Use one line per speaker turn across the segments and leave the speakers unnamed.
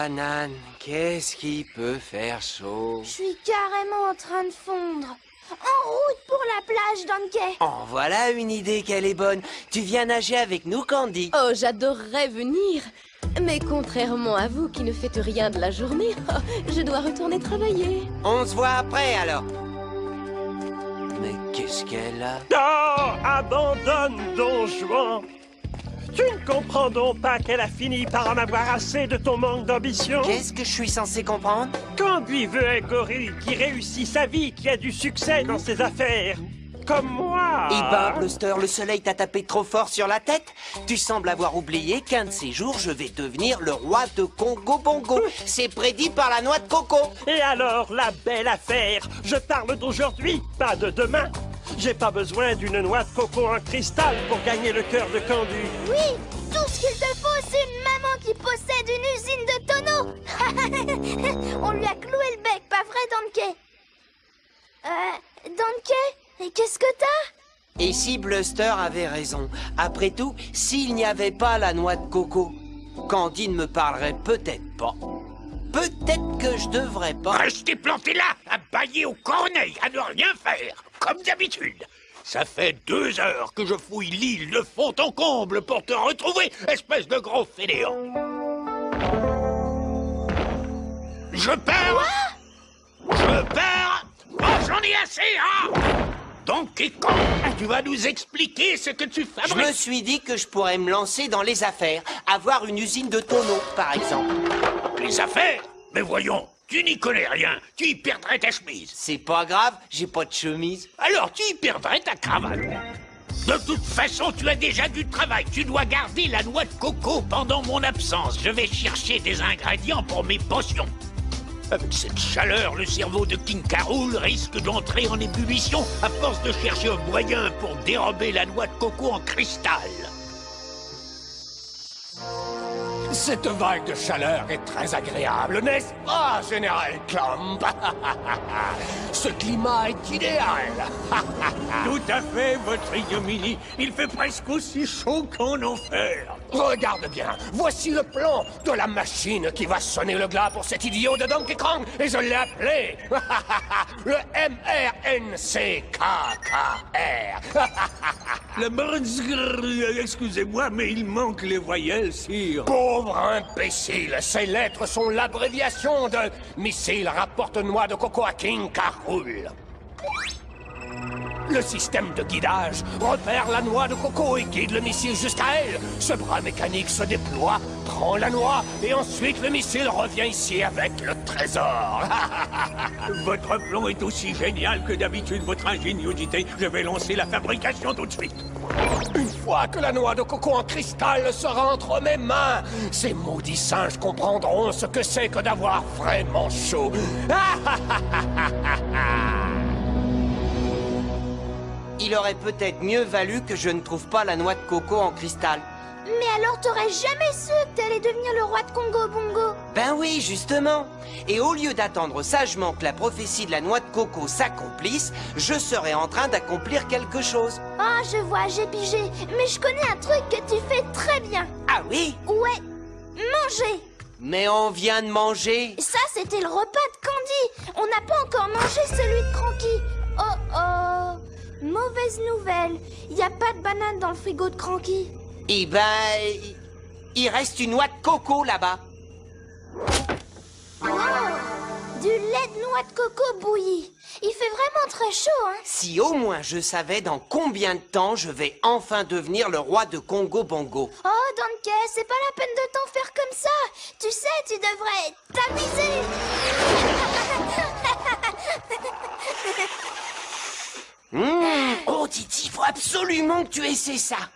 banane, qu'est-ce qui peut faire chaud?
Je suis carrément en train de fondre. En route pour la plage, Donkey.
Oh, voilà une idée qu'elle est bonne. Tu viens nager avec nous, Candy?
Oh, j'adorerais venir. Mais contrairement à vous qui ne faites rien de la journée, je dois retourner travailler.
On se voit après, alors. Mais qu'est-ce qu'elle a?
Oh, abandonne, Don Juan. Tu ne comprends donc pas qu'elle a fini par en avoir assez de ton manque d'ambition?
Qu'est-ce que je suis censé comprendre?
Candy veut un gorille qui réussit sa vie, qui a du succès dans ses affaires. Comme moi.
Eh ben, Bluster, le soleil t'a tapé trop fort sur la tête. Tu sembles avoir oublié qu'un de ces jours, je vais devenir le roi de Congo Bongo. C'est prédit par la noix de coco.
Et alors, la belle affaire? Je parle d'aujourd'hui, pas de demain. J'ai pas besoin d'une noix de coco en cristal pour gagner le cœur de Candy.
Oui, tout ce qu'il te faut, c'est une maman qui possède une usine de tonneaux. On lui a cloué le bec, pas vrai, Donkey? Donkey, et qu'est-ce que t'as?
Et si Bluster avait raison? Après tout, s'il n'y avait pas la noix de coco, Candy ne me parlerait peut-être pas. Peut-être que je devrais pas.
Restez planté là, à bâiller aux corneilles, à ne rien faire, comme d'habitude. Ça fait 2 heures que je fouille l'île de fond en comble pour te retrouver, espèce de gros fainéant. Je pars. Je pars. Oh, j'en ai assez, hein. Donc, et quand tu vas nous expliquer ce que tu
Je
fabriques?
me suis dit que je pourrais me lancer dans les affaires, avoir une usine de tonneaux, par exemple.
Les affaires? Mais voyons, tu n'y connais rien. Tu y perdrais ta chemise.
C'est pas grave, j'ai pas de chemise.
Alors tu y perdrais ta cravate. De toute façon, tu as déjà du travail. Tu dois garder la noix de coco pendant mon absence. Je vais chercher des ingrédients pour mes potions. Avec cette chaleur, le cerveau de King Carol risque d'entrer en ébullition à force de chercher un moyen pour dérober la noix de coco en cristal.
Cette vague de chaleur est très agréable, n'est-ce pas, Général Clump? Ce climat est idéal.
Tout à fait, votre ignominie. Il fait presque aussi chaud qu'en enfer.
Regarde bien, voici le plan de la machine qui va sonner le glas pour cet idiot de Donkey Kong, et je l'ai appelé le MRNCKKR.
Excusez-moi, mais il manque les voyelles, sire.
Pauvre imbécile, ces lettres sont l'abréviation de Missile rapporte noix de coco à King Carol. Le système de guidage repère la noix de coco et guide le missile jusqu'à elle. Ce bras mécanique se déploie, prend la noix, et ensuite le missile revient ici avec le trésor.
Votre plan est aussi génial que d'habitude votre ingéniosité. Je vais lancer la fabrication tout de suite.
Une fois que la noix de coco en cristal sera entre mes mains, ces maudits singes comprendront ce que c'est que d'avoir vraiment chaud.
Il aurait peut-être mieux valu que je ne trouve pas la noix de coco en cristal.
Mais alors t'aurais jamais su que t'allais devenir le roi de Congo Bongo.
Ben oui, justement. Et au lieu d'attendre sagement que la prophétie de la noix de coco s'accomplisse, je serais en train d'accomplir quelque chose.
Ah, je vois, j'ai pigé. Mais je connais un truc que tu fais très bien.
Ah oui?
Ouais, manger.
Mais on vient de manger.
Ça, c'était le repas de Candy. On n'a pas encore mangé celui de Cranky. Oh oh, mauvaise nouvelle. Il n'y a pas de banane dans le frigo de Cranky.
Eh ben, il reste une noix de coco là-bas.
Oh, du lait de noix de coco bouilli. Il fait vraiment très chaud, hein.
Si au moins je savais dans combien de temps je vais enfin devenir le roi de Congo Bongo.
Oh, Donkey, c'est pas la peine de t'en faire comme ça. Tu sais, tu devrais t'amuser.
Oh, Titi, faut absolument que tu essaies ça.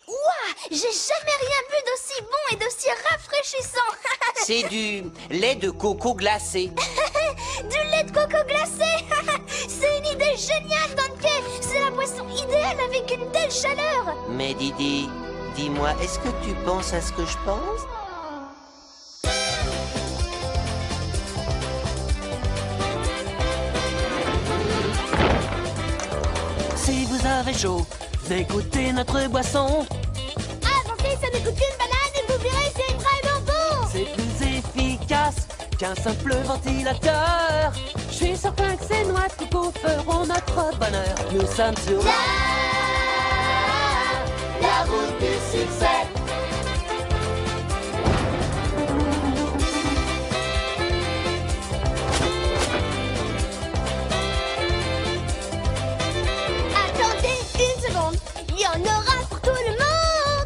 Ouah, j'ai jamais rien vu d'aussi bon et d'aussi rafraîchissant.
C'est du lait de coco glacé.
Du lait de coco glacé. C'est une idée géniale, Donkey. C'est la boisson idéale avec une telle chaleur.
Mais Didi, dis-moi, est-ce que tu penses à ce que je pense?
Si vous avez chaud, venez goûter notre boisson.
Ah, Donkey, ça ne coûte qu'une banane et vous verrez, c'est une vraie bonbon.
qu'un simple ventilateur. Je suis certain que ces noix de coco feront notre bonheur. Nous sommes sur
la route du succès. Attendez une seconde, il y en aura pour tout le monde.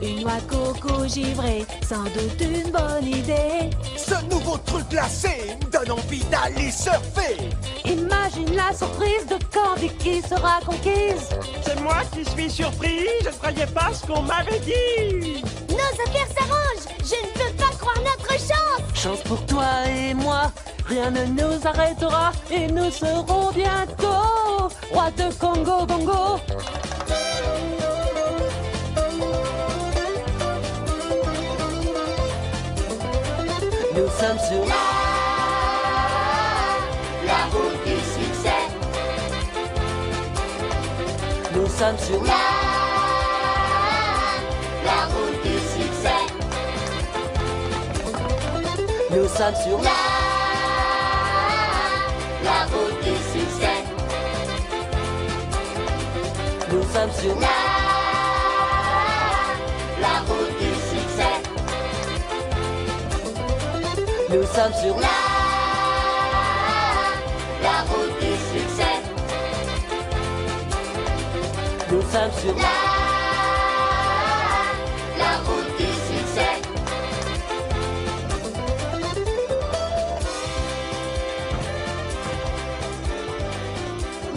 une noix de coco givrée, sans doute une bonne idée.
Ce nouveau truc glacé me donne envie d'aller surfer.
Imagine la surprise de Candy qui sera conquise.
C'est moi qui suis surpris, je ne croyais pas ce qu'on m'avait dit.
Nos affaires s'arrangent, je ne peux pas croire notre chance.
Chance pour toi et moi, rien ne nous arrêtera et nous serons bientôt rois de Congo Bongo. Nous sommes sur
la route du succès.
Nous sommes sur
La route du succès.
Nous sommes sur
La route du succès.
Nous sommes sur
La route du succès.
Nous sommes sur
La route du succès.
Nous sommes sur
La route du succès.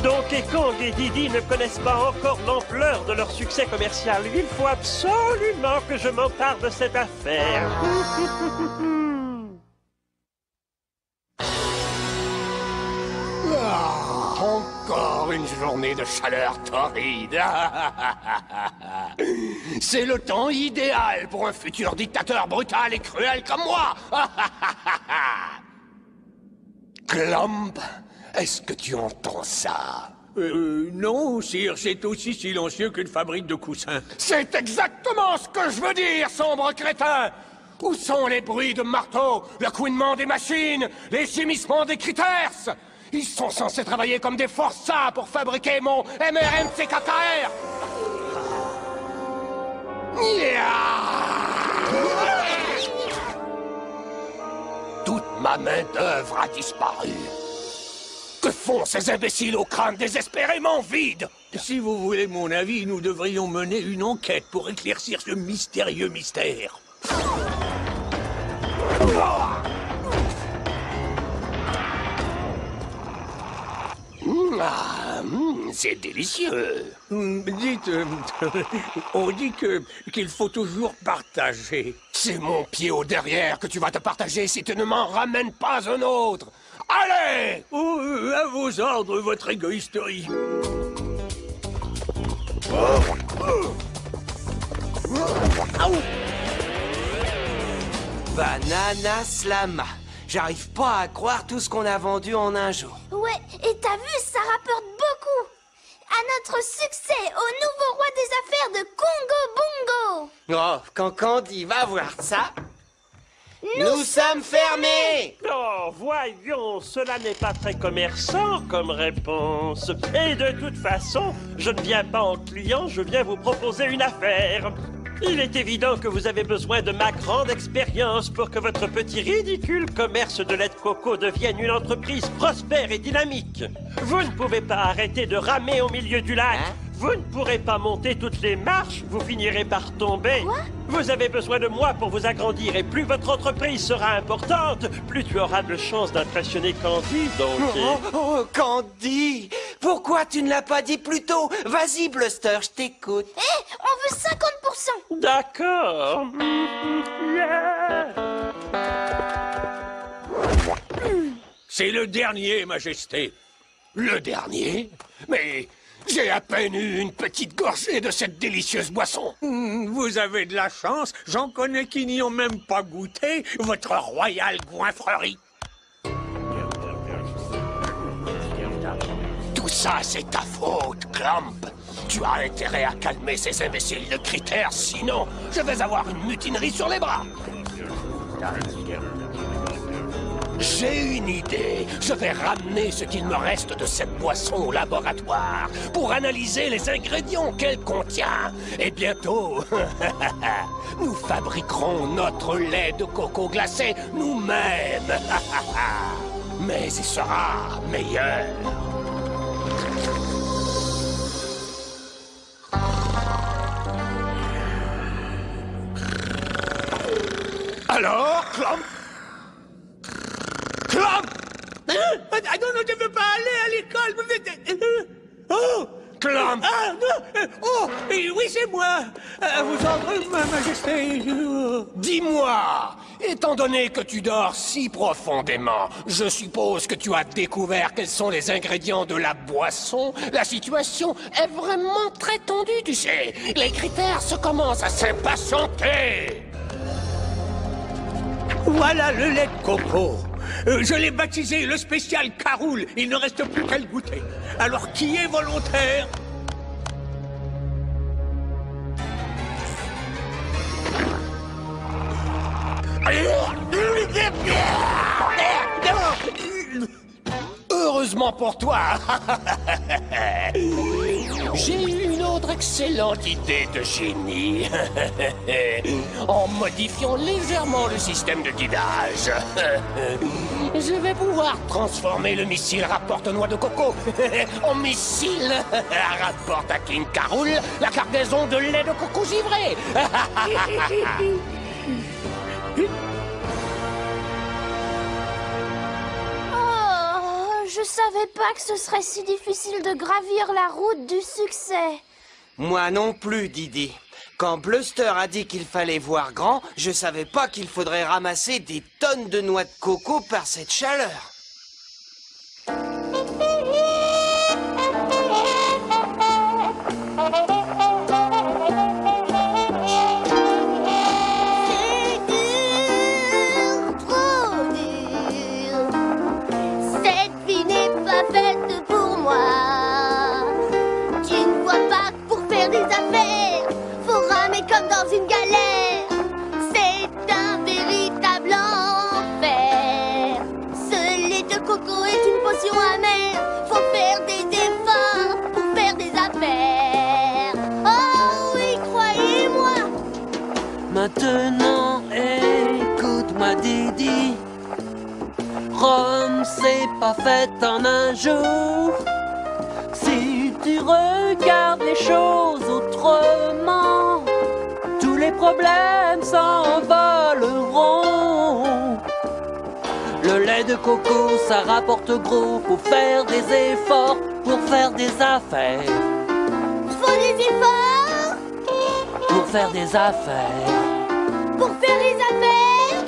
Donkey Kong et Didi ne connaissent pas encore l'ampleur de leur succès commercial. Il faut absolument que je m'empare de cette affaire.
Encore une journée de chaleur torride. C'est le temps idéal pour un futur dictateur brutal et cruel comme moi. Clump, est-ce que tu entends ça?
Non, sire, c'est aussi silencieux qu'une fabrique de coussins.
C'est exactement ce que je veux dire, sombre crétin. Où sont les bruits de marteau, le couinement des machines, les gémissements des critters? Ils sont censés travailler comme des forçats pour fabriquer mon MRMCKR. Toute ma main-d'œuvre a disparu. Que font ces imbéciles au crâne désespérément vide?
Si vous voulez mon avis, nous devrions mener une enquête pour éclaircir ce mystérieux mystère.
C'est délicieux.
Dites, on dit qu'il faut toujours partager.
C'est mon pied au derrière que tu vas te partager si tu ne m'en ramènes pas un autre. Allez!
Oh, à vos ordres, votre égoïsterie.
Banana Slama. J'arrive pas à croire tout ce qu'on a vendu en un jour.
Ouais, et t'as vu, ça rapporte beaucoup. À notre succès, au nouveau roi des affaires de Congo Bongo.
Oh, quand Candy va voir ça... Nous sommes fermés!
Oh, voyons, cela n'est pas très commerçant comme réponse. Et de toute façon, je ne viens pas en client, je viens vous proposer une affaire. Il est évident que vous avez besoin de ma grande expérience pour que votre petit ridicule commerce de lait de coco devienne une entreprise prospère et dynamique. Vous ne pouvez pas arrêter de ramer au milieu du lac.
Hein?
Vous ne pourrez pas monter toutes les marches, vous finirez par tomber.
Quoi?
Vous avez besoin de moi pour vous agrandir et plus votre entreprise sera importante, plus tu auras de chances d'impressionner Candy, donc...
Oh, Candy! Pourquoi tu ne l'as pas dit plus tôt? Vas-y, Bluster, je t'écoute.
Hé, on veut 50%.
D'accord. Yeah.
C'est le dernier, Majesté.
Le dernier? Mais j'ai à peine eu une petite gorgée de cette délicieuse boisson.
Vous avez de la chance, j'en connais qui n'y ont même pas goûté votre royale goinfrerie.
Tout ça, c'est ta faute, Clump. Tu as intérêt à calmer ces imbéciles de critères, sinon je vais avoir une mutinerie sur les bras. J'ai une idée. Je vais ramener ce qu'il me reste de cette boisson au laboratoire pour analyser les ingrédients qu'elle contient. Et bientôt, nous fabriquerons notre lait de coco glacé nous-mêmes. Mais il sera meilleur. Alors, Clomp? Clomp!
Ah non, non, je ne veux pas aller à l'école. Oh!
Clomp!
Ah non! Oh! Oui, c'est moi! À vos ordres, ma majesté.
Dis-moi, étant donné que tu dors si profondément, je suppose que tu as découvert quels sont les ingrédients de la boisson. La situation est vraiment très tendue, tu sais. Les critères se commencent à s'impatienter.
Voilà le lait de coco. Je l'ai baptisé le spécial Caroul. Il ne reste plus qu'à le goûter. Alors, qui est volontaire?
Heureusement pour toi, j'ai eu une autre excellente idée de génie. En modifiant légèrement le système de guidage, je vais pouvoir transformer le missile rapporte-noix de coco en missile rapporte à King Caroul la cargaison de lait de coco givré.
Je savais pas que ce serait si difficile de gravir la route du succès.
Moi non plus, Didi. Quand Bluster a dit qu'il fallait voir grand, je savais pas qu'il faudrait ramasser des tonnes de noix de coco par cette chaleur.
Dans une galère, c'est un véritable enfer. Ce lait de coco est une potion amère. Faut faire des efforts pour faire des affaires. Oh oui, croyez-moi.
Maintenant, écoute-moi, Didi. Rome, c'est pas fait en un jour. Si tu regardes les choses autrement, tous les problèmes s'envoleront. Le lait de coco, ça rapporte gros. Faut faire des efforts pour faire des affaires.
Faut des efforts
Pour faire des affaires.
pour faire les affaires.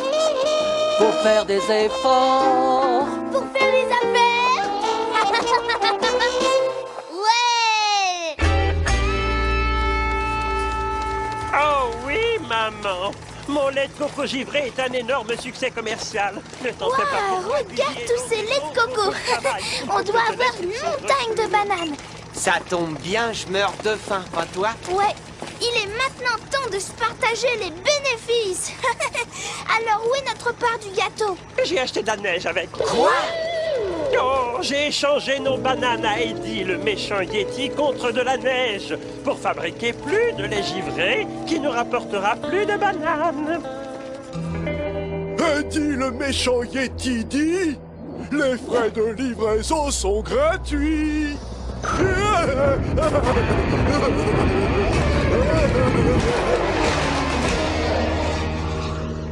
Pour faire des efforts.
Pour faire les affaires. Ouais.
Oh oui, maman. Mon lait de coco givré est un énorme succès commercial. Ne t'en fais pas pour moi,
Regarde
Didi,
tous ces laits de coco. On doit avoir une montagne de bananes.
Ça tombe bien, je meurs de faim, pas toi?
Ouais, il est maintenant temps de se partager les bénéfices. Alors où est notre part du gâteau?
J'ai acheté de la neige avec.
Quoi?
Oh, j'ai échangé nos bananes à Eddie, le méchant Yeti, contre de la neige pour fabriquer plus de lait givré qui nous rapportera plus de bananes.
Eddie le méchant Yeti dit, les frais de livraison sont gratuits.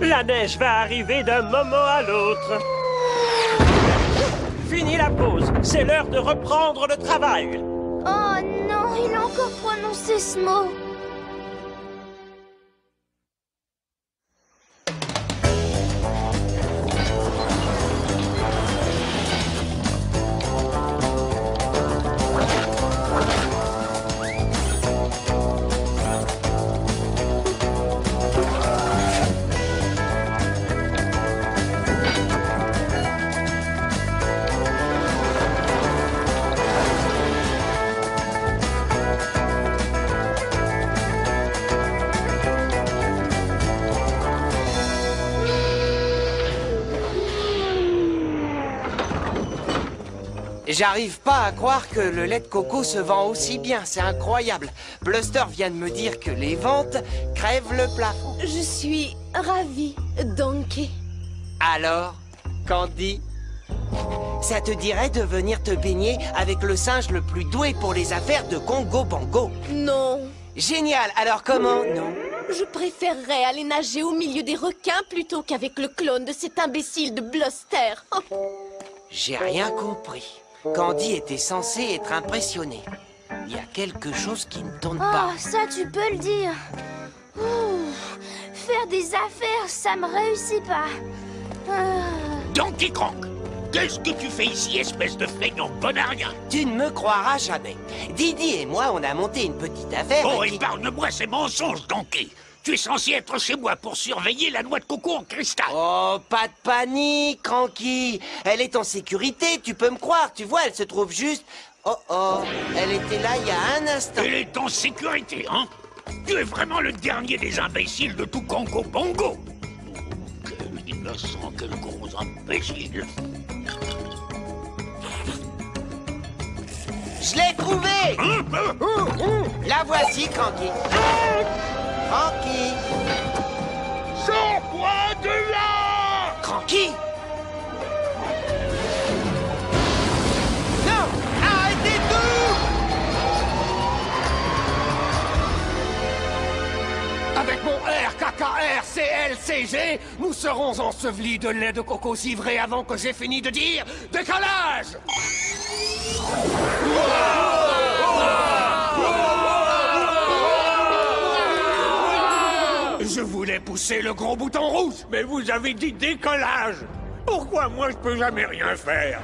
La neige va arriver d'un moment à l'autre. Fini la pause, c'est l'heure de reprendre le travail.
Oh non, il a encore prononcé ce mot.
J'arrive pas à croire que le lait de coco se vend aussi bien, c'est incroyable. Bluster vient de me dire que les ventes crèvent le plafond.
Je suis ravie, Donkey.
Alors, Candy, ça te dirait de venir te baigner avec le singe le plus doué pour les affaires de Congo Bongo?
Non.
Génial, alors comment? Non.
Je préférerais aller nager au milieu des requins plutôt qu'avec le clone de cet imbécile de Bluster.
J'ai rien compris. Candy était censée être impressionnée. Il y a quelque chose qui ne tourne pas.
Oh, ça tu peux le dire. Ouh, faire des affaires, ça me réussit pas.
Donkey Kong, qu'est-ce que tu fais ici, espèce de feignant bon à rien?
Tu ne me croiras jamais. Didi et moi, on a monté une petite affaire.
Oh, épargne-moi ces mensonges, Donkey. Tu es censé être chez moi pour surveiller la noix de coco en cristal.
Oh, pas de panique, Cranky. Elle est en sécurité, tu peux me croire. Tu vois, elle se trouve juste... Oh, elle était là il y a un instant.
Elle est en sécurité, hein? Tu es vraiment le dernier des imbéciles de tout Congo Bongo. Quel innocent, quel gros imbécile.
Je l'ai trouvée. La voici, Cranky. Cranky.
Sors-moi de là!
Cranky. Non, arrêtez tout.
Avec mon RKKRCLCG, nous serons ensevelis de lait de coco givré avant que j'ai fini de dire décalage. Je voulais pousser le gros bouton rouge, mais vous avez dit décollage. Pourquoi moi je peux jamais rien faire?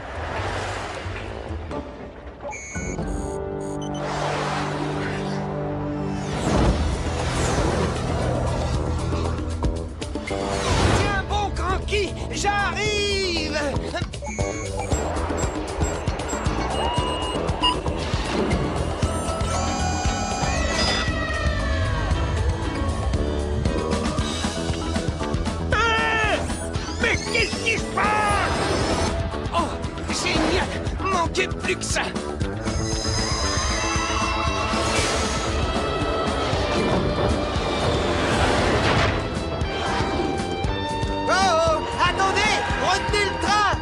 Tiens bon, Cranky, j'arrive.
Mais qu'est-ce qui se passe?
Oh, génial! Manquait plus que ça! Oh, attendez! Retenez le train!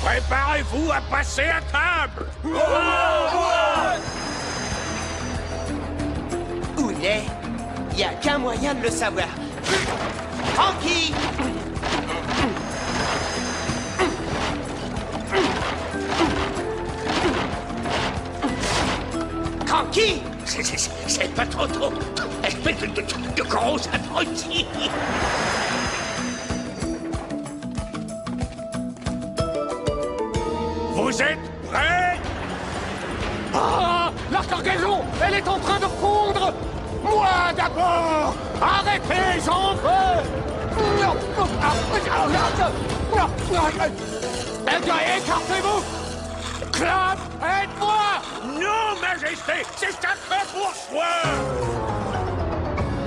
Préparez-vous à passer à table.
Où il est? Il n'y a qu'un moyen de le savoir. Cranky! Cranky!
C'est pas trop tôt. Espèce de gros abruti. Vous êtes prêts?
Ah! La cargaison! Elle est en train de fondre! Moi d'abord! Arrêtez, j'en veux! Écartez-vous! Clap, aide-moi!
Non, Majesté, c'est un fait pour soi.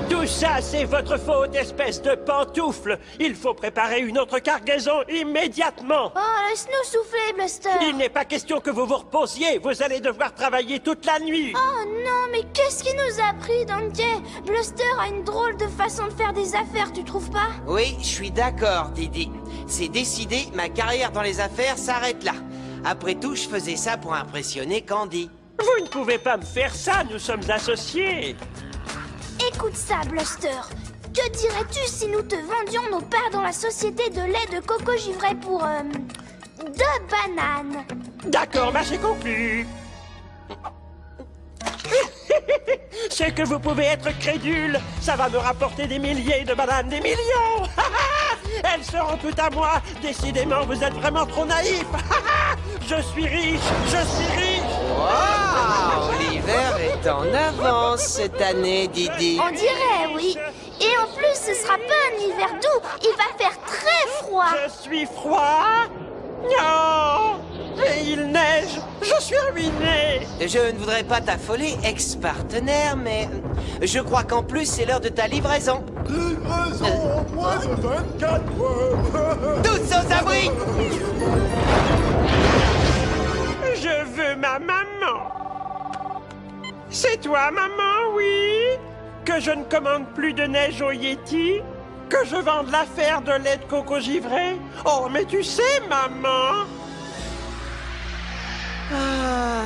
Tout ça, c'est votre faute, espèce de pantoufle. Il faut préparer une autre cargaison immédiatement.
Oh, laisse-nous souffler, Bluster.
Il n'est pas question que vous vous reposiez. Vous allez devoir travailler toute la nuit.
Oh non, mais qu'est-ce qui nous a pris, Donkey? Bluster a une drôle de façon de faire des affaires, tu trouves pas?
Oui, je suis d'accord, Didi. C'est décidé, ma carrière dans les affaires s'arrête là. Après tout, je faisais ça pour impressionner Candy.
Vous ne pouvez pas me faire ça, nous sommes associés.
Écoute ça, Bluster. Que dirais-tu si nous te vendions nos parts dans la société de lait de coco givré pour, 2 bananes?
D'accord, marché conclu. C'est que vous pouvez être crédule. Ça va me rapporter des milliers de bananes, des millions. Elles seront toutes à moi. Décidément, vous êtes vraiment trop naïfs. Je suis riche, je suis riche.
Wow! L'hiver est en avance cette année, Didi.
On dirait, oui. Et en plus, ce sera pas un hiver doux. Il va faire très froid.
Je suis froid. Non. Et il neige. Je suis ruiné.
Je ne voudrais pas t'affoler, ex-partenaire, mais je crois qu'en plus, c'est l'heure de ta livraison.
Livraison en moins de 24 heures.
Tous aux abris!
toi, maman, oui? Que je ne commande plus de neige au Yeti? Que je vende l'affaire de lait de coco givré? Oh, mais tu sais, maman!
Ah,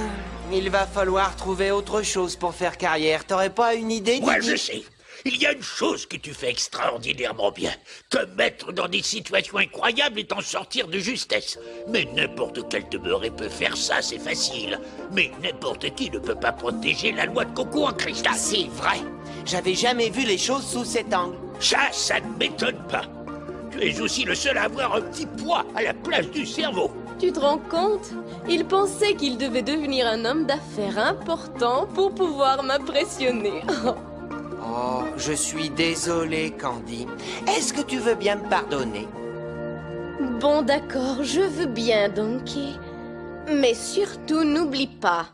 il va falloir trouver autre chose pour faire carrière. T'aurais pas une idée?
Moi,
Didi?
je sais. Il y a une chose que tu fais extraordinairement bien. Te mettre dans des situations incroyables et t'en sortir de justesse. Mais n'importe quel demeuré peut faire ça, c'est facile. Mais n'importe qui ne peut pas protéger la noix de coco en cristal.
C'est vrai. J'avais jamais vu les choses sous cet angle.
Ça ne m'étonne pas. Tu es aussi le seul à avoir un petit poids à la place du cerveau.
Tu te rends compte? Il pensait qu'il devait devenir un homme d'affaires important pour pouvoir m'impressionner.
Oh, je suis désolé, Candy. Est-ce que tu veux bien me pardonner?
Bon, d'accord, je veux bien, Donkey. Mais surtout, n'oublie pas.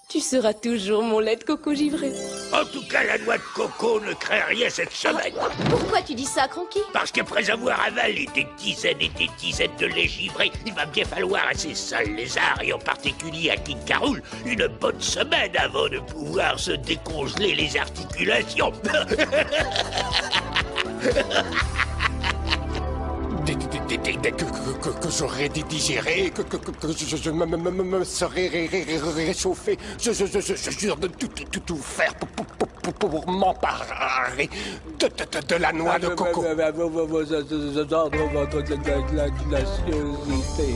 Tu seras toujours mon lait de coco givré.
En tout cas, la noix de coco ne craint rien cette semaine.
Pourquoi tu dis ça, Cranky?
Parce qu'après avoir avalé des dizaines et des dizaines de lait givré, il va bien falloir à ces sales lézards, et en particulier à King Carol, une bonne semaine avant de pouvoir se décongeler les articulations.
Dès que j'aurais digéré, que je me serais réchauffé, je jure de tout faire pour m'emparer de la noix de coco.
Votre glaciosité.